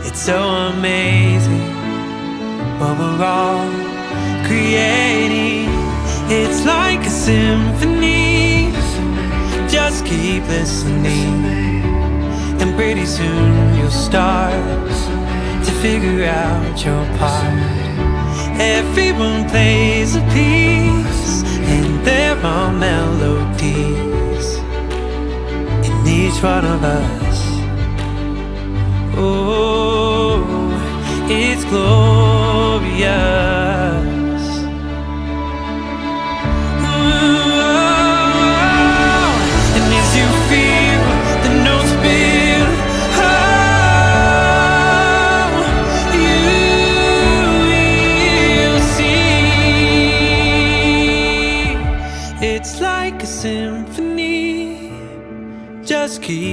It's so amazing what we're all creating. It's like a symphony. Just keep listening, and pretty soon you'll start to figure out your part. Everyone plays a piece, and there are melodies in each one of us. Oh, it's glorious.